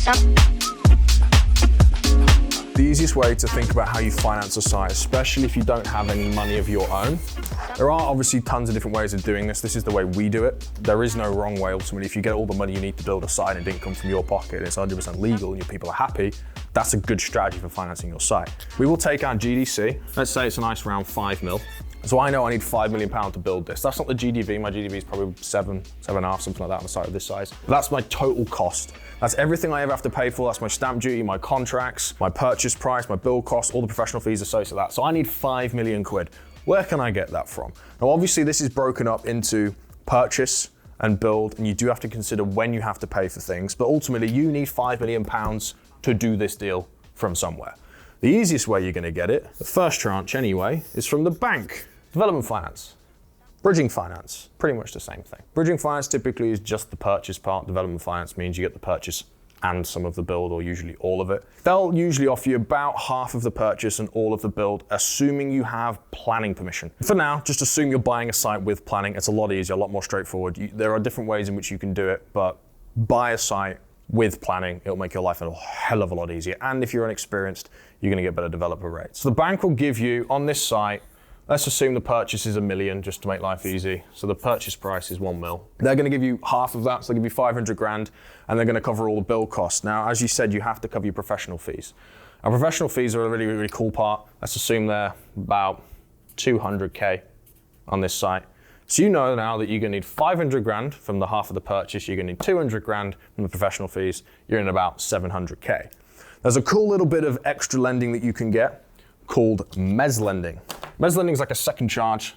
The easiest way to think about how you finance a site, especially if you don't have any money of your own, there are obviously tons of different ways of doing this. This is the way we do it. There is no wrong way ultimately. If you get all the money you need to build a site and it didn't come from your pocket and it's 100% legal and your people are happy, that's a good strategy for financing your site. We will take our GDC. Let's say it's a nice round 5 mil. So I know I need £5 million to build this. That's not the GDV. My GDV is probably 7.5, something like that on a site of this size. That's my total cost. That's everything I ever have to pay for. That's my stamp duty, my contracts, my purchase price, my build cost, all the professional fees associated with that. So I need 5 million quid. Where can I get that from? Now, obviously this is broken up into purchase and build, and you do have to consider when you have to pay for things, but ultimately you need £5 million to do this deal from somewhere. The easiest way you're gonna get it, the first tranche anyway, is from the bank. Development finance, bridging finance, pretty much the same thing. Bridging finance typically is just the purchase part. Development finance means you get the purchase and some of the build, or usually all of it. They'll usually offer you about half of the purchase and all of the build, assuming you have planning permission. For now, just assume you're buying a site with planning. It's a lot easier, a lot more straightforward. There are different ways in which you can do it, but buy a site with planning, it'll make your life a hell of a lot easier. And if you're inexperienced, you're gonna get better developer rates. So the bank will give you, on this site, let's assume the purchase is $1 million just to make life easy. So the purchase price is 1 mil. They're gonna give you half of that, so they'll give you 500 grand, and they're gonna cover all the build costs. Now, as you said, you have to cover your professional fees. Our professional fees are a really, really cool part. Let's assume they're about 200K on this site. So you know now that you're gonna need 500 grand from the half of the purchase, you're gonna need 200 grand from the professional fees, you're in about 700K. There's a cool little bit of extra lending that you can get called mezz lending. Mezz lending is like a second charge.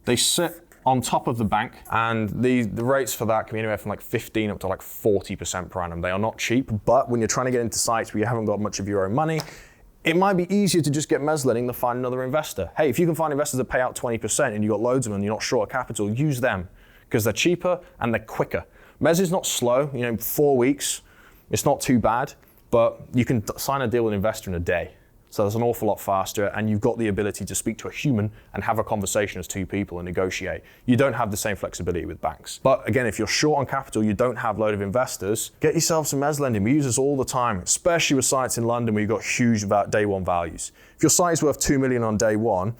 They sit on top of the bank, and the rates for that can be anywhere from like 15 up to like 40% per annum. They are not cheap, but when you're trying to get into sites where you haven't got much of your own money, it might be easier to just get mezz lending than find another investor. Hey, if you can find investors that pay out 20% and you've got loads of them and you're not short of capital, use them because they're cheaper and they're quicker. Mezz is not slow, 4 weeks, it's not too bad, but you can sign a deal with an investor in a day. So it's an awful lot faster, and you've got the ability to speak to a human and have a conversation as two people and negotiate. You don't have the same flexibility with banks. But again, if you're short on capital, you don't have a load of investors, get yourself some mezz lending. We use this all the time, especially with sites in London where you've got huge day one values. If your site is worth 2 million on day one,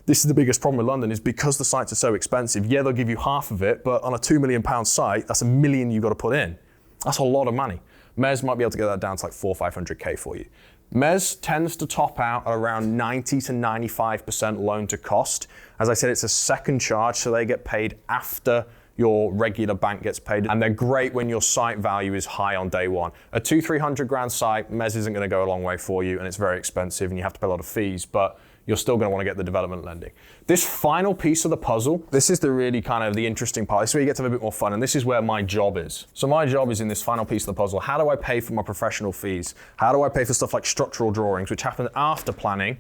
this is the biggest problem with London, is because the sites are so expensive. Yeah, they'll give you half of it, but on a £2 million site, that's $1 million you've got to put in. That's a lot of money. Mezz might be able to get that down to like 400 or 500K for you. Mezz tends to top out at around 90 to 95% loan to cost. As I said, it's a second charge, so they get paid after your regular bank gets paid, and they're great when your site value is high on day one. A 200-300 grand site, Mezz isn't gonna go a long way for you, and it's very expensive, and you have to pay a lot of fees, but you're still gonna wanna get the development lending. This final piece of the puzzle, this is the really kind of the interesting part. This is where you get to have a bit more fun, and this is where my job is. So my job is in this final piece of the puzzle. How do I pay for my professional fees? How do I pay for stuff like structural drawings, which happen after planning,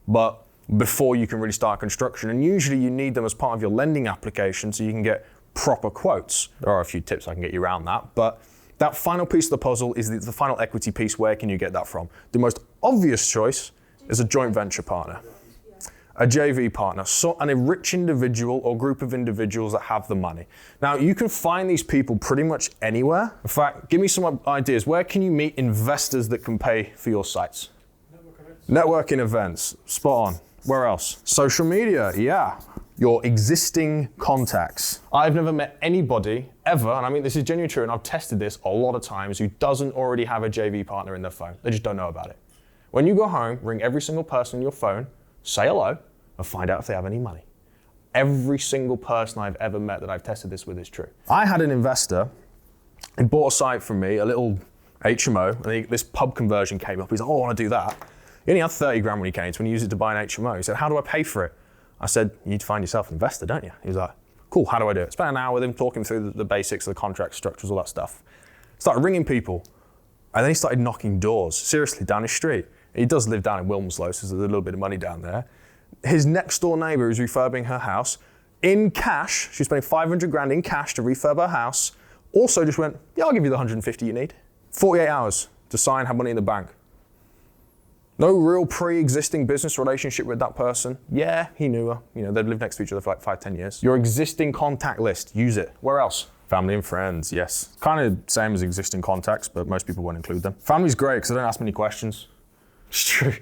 but before you can really start construction? And usually you need them as part of your lending application so you can get proper quotes. There are a few tips I can get you around that, but that final piece of the puzzle is the final equity piece. Where can you get that from? The most obvious choice is a joint venture partner, a JV partner, so a rich individual or group of individuals that have the money. Now, you can find these people pretty much anywhere. In fact, give me some ideas. Where can you meet investors that can pay for your sites? Networking events, spot on. Where else? Social media, yeah. Your existing contacts. I've never met anybody ever, and I mean this is genuinely true, and I've tested this a lot of times, who doesn't already have a JV partner in their phone. They just don't know about it. When you go home, ring every single person on your phone, say hello, and find out if they have any money. Every single person I've ever met that I've tested this with is true. I had an investor, he bought a site from me, a little HMO, and this pub conversion came up. He's like, oh, I want to do that. He only had 30 grand when he came, so when he used it to buy an HMO, he said, how do I pay for it? I said, you need to find yourself an investor, don't you? He was like, cool, how do I do it? Spent an hour with him talking through the basics of the contract structures, all that stuff. Started ringing people, and then he started knocking doors, seriously, down his street. He does live down in Wilmslow, so there's a little bit of money down there. His next door neighbor is refurbing her house in cash. She's spending 500 grand in cash to refurb her house. Also just went, yeah, I'll give you the 150 you need. 48 hours to sign, have money in the bank. No real pre-existing business relationship with that person. Yeah, he knew her. They'd lived next to each other for like 5-10 years. Your existing contact list, use it. Where else? Family and friends, yes. Kind of same as existing contacts, but most people won't include them. Family's great because they don't ask many questions. It's true.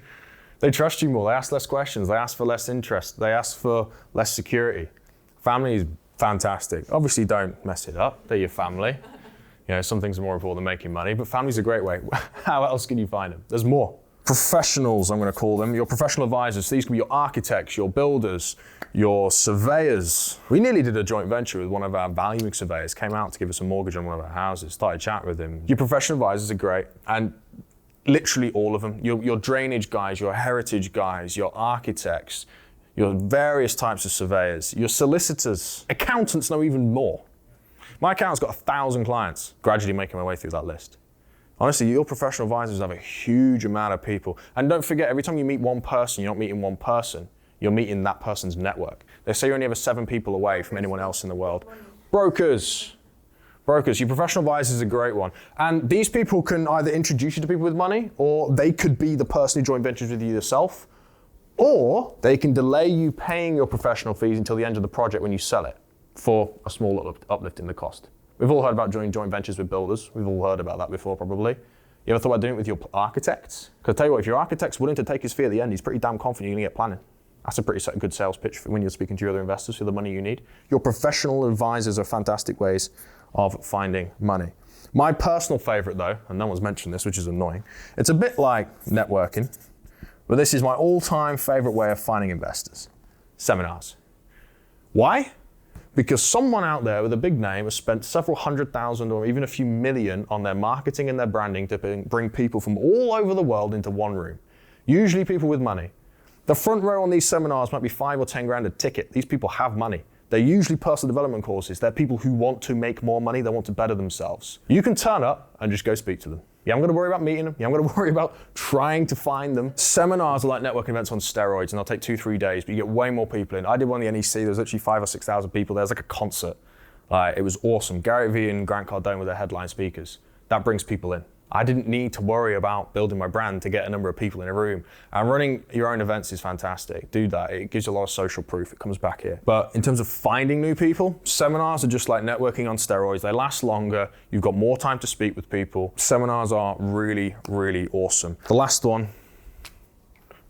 They trust you more. They ask less questions. They ask for less interest. They ask for less security. Family is fantastic. Obviously, don't mess it up. They're your family. You know, some things are more important than making money, but family's a great way. How else can you find them? There's more. Professionals, I'm going to call them, your professional advisors. These can be your architects, your builders, your surveyors. We nearly did a joint venture with one of our valuing surveyors, came out to give us a mortgage on one of our houses, started chatting with him. Your professional advisors are great, and literally all of them. Your drainage guys, your heritage guys, your architects, your various types of surveyors, your solicitors, accountants know even more. My accountant's got 1,000 clients, gradually making my way through that list. Honestly, your professional advisors have a huge amount of people. And don't forget, every time you meet one person, you're not meeting one person, you're meeting that person's network. They say you're only ever 7 people away from anyone else in the world. Brokers. Brokers, your professional advisor is a great one. And these people can either introduce you to people with money, or they could be the person who joint ventures with you yourself, or they can delay you paying your professional fees until the end of the project when you sell it for a small uplift in the cost. We've all heard about doing joint ventures with builders. We've all heard about that before, probably. You ever thought about doing it with your architects? Because I tell you what, if your architect's willing to take his fee at the end, he's pretty damn confident you're going to get planning. That's a pretty good sales pitch for when you're speaking to your other investors for the money you need. Your professional advisors are fantastic ways of finding money. My personal favorite though, and no one's mentioned this, which is annoying, it's a bit like networking, but this is my all-time favorite way of finding investors. Seminars. Why? Because someone out there with a big name has spent several $100,000 or even a few million on their marketing and their branding to bring people from all over the world into one room. Usually people with money. The front row on these seminars might be 5 or 10 grand a ticket. These people have money. They're usually personal development courses. They're people who want to make more money. They want to better themselves. You can turn up and just go speak to them. You haven't got to worry about meeting them. You haven't got to worry about trying to find them. Seminars are like networking events on steroids, and they'll take 2-3 days, but you get way more people in. I did one at the NEC. There was literally 5,000 or 6,000 people. There was like a concert. It was awesome. Gary Vee and Grant Cardone were their headline speakers. That brings people in. I didn't need to worry about building my brand to get a number of people in a room. And running your own events is fantastic. Do that. It gives you a lot of social proof. It comes back here. But in terms of finding new people, seminars are just like networking on steroids. They last longer. You've got more time to speak with people. Seminars are really, really awesome. The last one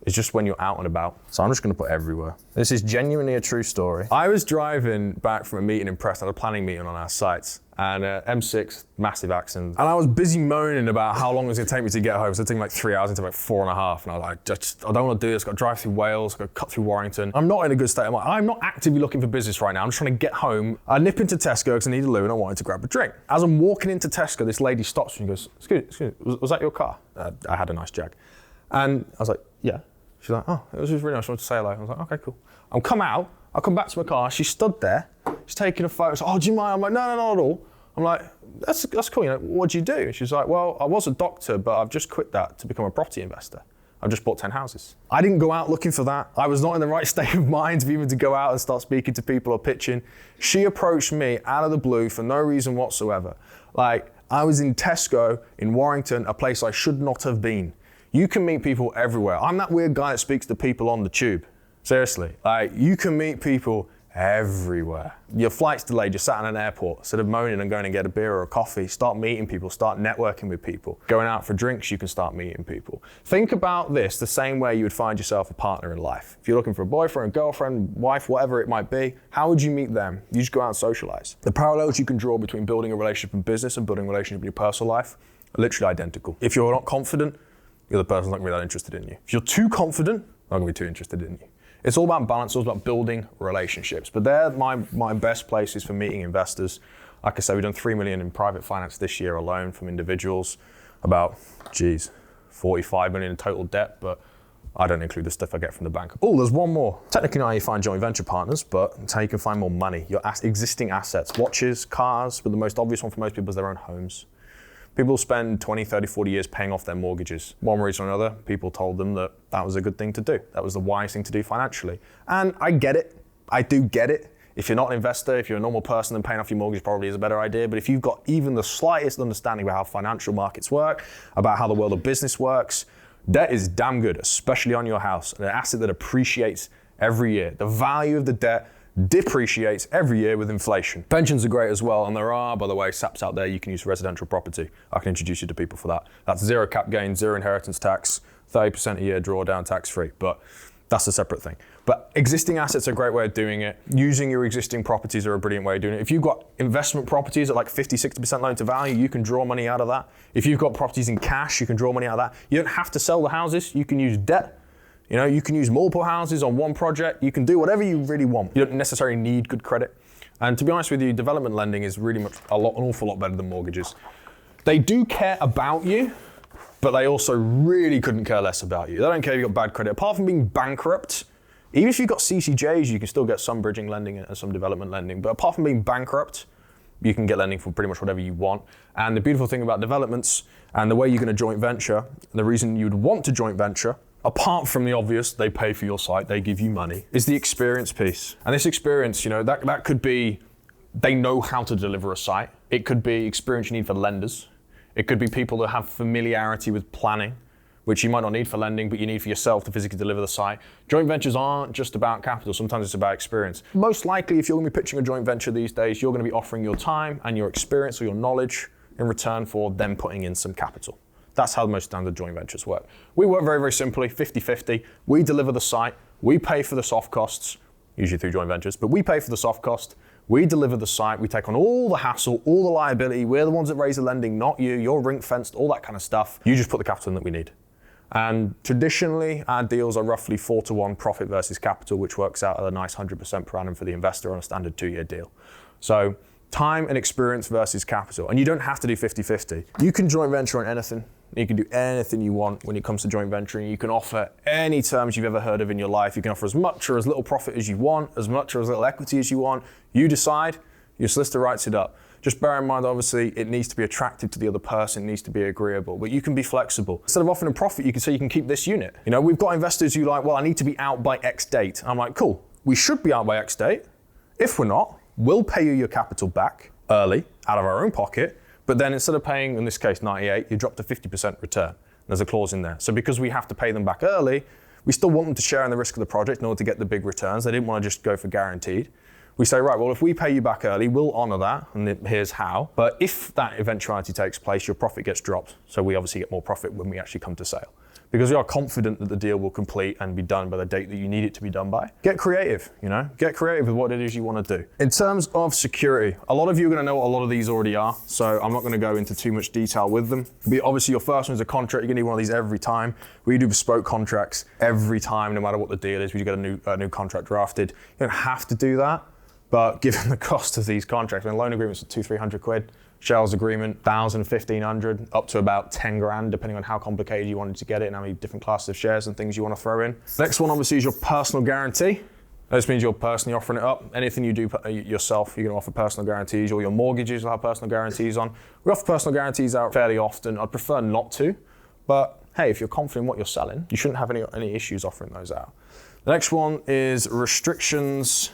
is just when you're out and about. So I'm just going to put everywhere. This is genuinely a true story. I was driving back from a meeting in Preston, I had a planning meeting on our sites, and M6, massive accident. And I was busy moaning about how long it was going to take me to get home. So it took me like 3 hours into like 4.5. And I was like, I don't want to do this. I've got to drive through Wales, I've got to cut through Warrington. I'm not in a good state of mind. I'm not actively looking for business right now. I'm just trying to get home. I nip into Tesco because I need a loo and I wanted to grab a drink. As I'm walking into Tesco, this lady stops me and goes, excuse me, was that your car? I had a nice Jag. And I was like, yeah. She's like, oh, it was just really nice. I wanted to say hello. I was like, okay, cool. I'll come out. I'll come back to my car. She stood there. She's taking a photo. She's like, oh, do you mind? I'm like, no, not at all. I'm like, that's cool. You know, what do you do? And she's like, well, I was a doctor, but I've just quit that to become a property investor. I've just bought 10 houses. I didn't go out looking for that. I was not in the right state of mind to even to go out and start speaking to people or pitching. She approached me out of the blue for no reason whatsoever. Like, I was in Tesco in Warrington, a place I should not have been. You can meet people everywhere. I'm that weird guy that speaks to people on the tube. Seriously, like you can meet people everywhere. Your flight's delayed, you're sat in an airport. Instead of moaning and going and get a beer or a coffee, start meeting people, start networking with people. Going out for drinks, you can start meeting people. Think about this the same way you would find yourself a partner in life. If you're looking for a boyfriend, girlfriend, wife, whatever it might be, how would you meet them? You just go out and socialize. The parallels you can draw between building a relationship in business and building a relationship in your personal life are literally identical. If you're not confident, the other person's not going to be that interested in you. If you're too confident, they're not going to be too interested in you. It's all about balance, it's all about building relationships. But they're my best places for meeting investors. Like I said, we've done 3 million in private finance this year alone from individuals. About, 45 million in total debt, but I don't include the stuff I get from the bank. Oh, there's one more. Technically not how you find joint venture partners, but it's how you can find more money. Your existing assets, watches, cars, but the most obvious one for most people is their own homes. People spend 20, 30, 40 years paying off their mortgages. One reason or another, people told them that that was a good thing to do. That was the wise thing to do financially. And I get it. I do get it. If you're not an investor, if you're a normal person, then paying off your mortgage probably is a better idea. But if you've got even the slightest understanding about how financial markets work, about how the world of business works, debt is damn good, especially on your house, an asset that appreciates every year. The value of the debt depreciates every year with inflation. Pensions are great as well, and there are, by the way, SAPs out there you can use for residential property. I can introduce you to people for that. That's zero cap gain, zero inheritance tax, 30% a year drawdown tax-free, but that's a separate thing. But existing assets are a great way of doing it. Using your existing properties are a brilliant way of doing it. If you've got investment properties at like 50, 60% loan to value, you can draw money out of that. If you've got properties in cash, you can draw money out of that. You don't have to sell the houses, you can use debt. You know, you can use multiple houses on one project. You can do whatever you really want. You don't necessarily need good credit. And to be honest with you, development lending is really much an awful lot better than mortgages. They do care about you, but they also really couldn't care less about you. They don't care if you've got bad credit. Apart from being bankrupt, even if you've got CCJs, you can still get some bridging lending and some development lending. But apart from being bankrupt, you can get lending for pretty much whatever you want. And the beautiful thing about developments and the way you're going to joint venture, the reason you'd want to joint venture, apart from the obvious, they pay for your site, they give you money, is the experience piece. And this experience, you know, that could be they know how to deliver a site. It could be experience you need for lenders. It could be people that have familiarity with planning, which you might not need for lending, but you need for yourself to physically deliver the site. Joint ventures aren't just about capital, sometimes it's about experience. Most likely, if you're going to be pitching a joint venture these days, you're going to be offering your time and your experience or your knowledge in return for them putting in some capital. That's how most standard joint ventures work. We work very, very simply, 50-50. We deliver the site, we pay for the soft costs, usually through joint ventures, but we pay for the soft cost. We deliver the site, we take on all the hassle, all the liability. We're the ones that raise the lending, not you. You're ring fenced, all that kind of stuff. You just put the capital in that we need. And traditionally, our deals are roughly 4-to-1 profit versus capital, which works out at a nice 100% per annum for the investor on a standard 2-year deal. So time and experience versus capital. And you don't have to do 50-50. You can joint venture on anything. You can do anything you want when it comes to joint venturing. You can offer any terms you've ever heard of in your life. You can offer as much or as little profit as you want, as much or as little equity as you want. You decide, your solicitor writes it up. Just bear in mind, obviously, it needs to be attractive to the other person, it needs to be agreeable, but you can be flexible. Instead of offering a profit, you can say you can keep this unit. You know, we've got investors who like, well, I need to be out by X date. I'm like, cool, we should be out by X date. If we're not, we'll pay you your capital back early, out of our own pocket, but then instead of paying, in this case, 98, you drop to 50% return. There's a clause in there. So because we have to pay them back early, we still want them to share in the risk of the project in order to get the big returns. They didn't want to just go for guaranteed. We say, right, well, if we pay you back early, we'll honor that, and here's how. But if that eventuality takes place, your profit gets dropped. So we obviously get more profit when we actually come to sale. Because we are confident that the deal will complete and be done by the date that you need it to be done by. Get creative, you know? Get creative with what it is you want to do. In terms of security, a lot of you are going to know what a lot of these already are, so I'm not going to go into too much detail with them. But obviously, your first one is a contract. You're going to need one of these every time. We do bespoke contracts every time, no matter what the deal is. We get a new contract drafted. You don't have to do that, but given the cost of these contracts, I mean, loan agreements are 200-300 quid. Shells agreement, 1,000, 1,500, up to about 10 grand, depending on how complicated you wanted to get it and how many different classes of shares and things you want to throw in. Next one, obviously, is your personal guarantee. This means you're personally offering it up. Anything you do yourself, you're going to offer personal guarantees, or your mortgages will have personal guarantees on. We offer personal guarantees out fairly often. I'd prefer not to, but hey, if you're confident in what you're selling, you shouldn't have any issues offering those out. The next one is restrictions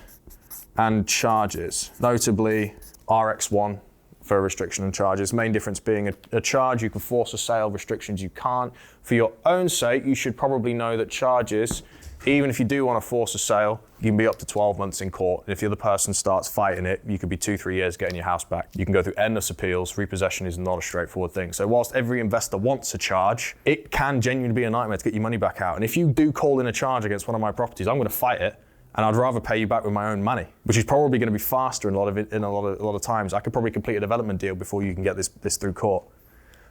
and charges, notably RX1. For restriction and charges. Main difference being a charge, you can force a sale, restrictions you can't. For your own sake, you should probably know that charges, even if you do want to force a sale, you can be up to 12 months in court. And if the other person starts fighting it, you could be 2-3 years getting your house back. You can go through endless appeals. Repossession is not a straightforward thing. So whilst every investor wants a charge, it can genuinely be a nightmare to get your money back out. And if you do call in a charge against one of my properties, I'm going to fight it. And I'd rather pay you back with my own money, which is probably going to be faster in a lot of times. I could probably complete a development deal before you can get this through court.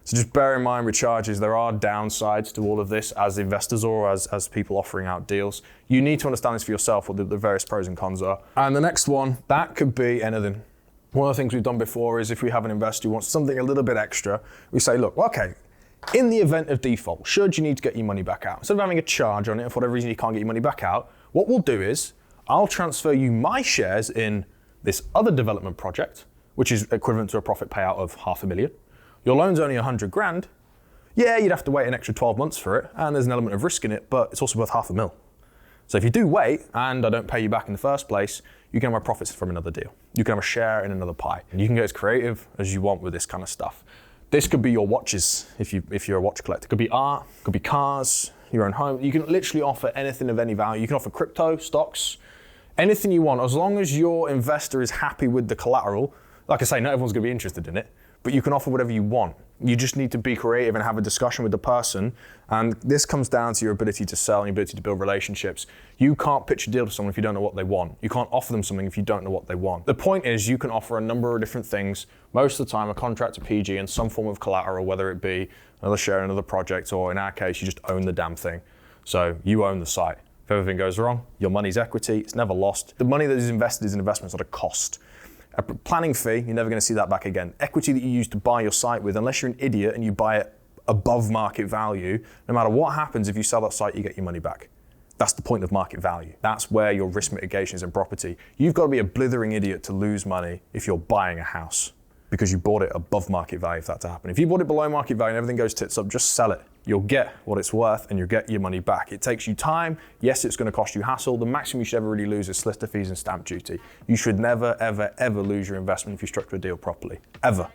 So just bear in mind with charges, there are downsides to all of this as investors or as people offering out deals. You need to understand this for yourself, what the various pros and cons are. And the next one, that could be anything. One of the things we've done before is if we have an investor who wants something a little bit extra, we say, look, okay, in the event of default, should you need to get your money back out, instead of having a charge on it, for whatever reason you can't get your money back out, what we'll do is, I'll transfer you my shares in this other development project, which is equivalent to a profit payout of 500,000. Your loan's only 100 grand. Yeah, you'd have to wait an extra 12 months for it, and there's an element of risk in it, but it's also worth 500,000. So if you do wait, and I don't pay you back in the first place, you can have profits from another deal. You can have a share in another pie. And you can get as creative as you want with this kind of stuff. This could be your watches, if you're a watch collector. It could be art, it could be cars, your own home. You can literally offer anything of any value. You can offer crypto, stocks, Anything you want, as long as your investor is happy with the collateral. Like I say, not everyone's gonna be interested in it, but you can offer whatever you want. You just need to be creative and have a discussion with the person. And this comes down to your ability to sell and your ability to build relationships. You can't pitch a deal to someone if you don't know what they want. You can't offer them something if you don't know what they want. The point is you can offer a number of different things. Most of the time, a contract to PG and some form of collateral, whether it be another share, another project, or in our case, you just own the damn thing. So you own the site. If everything goes wrong, your money's equity, it's never lost. The money that is invested is an investment, it's not a cost. A planning fee, you're never going to see that back again. Equity that you use to buy your site with, unless you're an idiot and you buy it above market value, no matter what happens, if you sell that site, you get your money back. That's the point of market value. That's where your risk mitigation is in property. You've got to be a blithering idiot to lose money if you're buying a house because you bought it above market value for that to happen. If you bought it below market value and everything goes tits up, just sell it. You'll get what it's worth and you'll get your money back. It takes you time. Yes, it's going to cost you hassle. The maximum you should ever really lose is solicitor fees and stamp duty. You should never, ever, ever lose your investment if you structure a deal properly. Ever.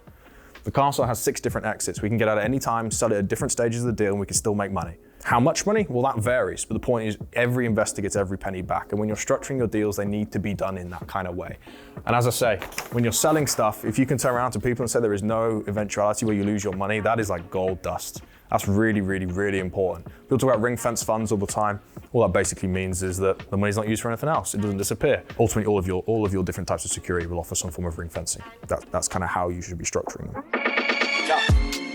The castle has 6 different exits. We can get out at any time, sell it at different stages of the deal, and we can still make money. How much money? Well, that varies. But the point is, every investor gets every penny back. And when you're structuring your deals, they need to be done in that kind of way. And as I say, when you're selling stuff, if you can turn around to people and say there is no eventuality where you lose your money, that is like gold dust. That's really, really, really important. People talk about ring fence funds all the time. All that basically means is that the money's not used for anything else. It doesn't disappear. Ultimately, all of your different types of security will offer some form of ring fencing. That's kind of how you should be structuring them.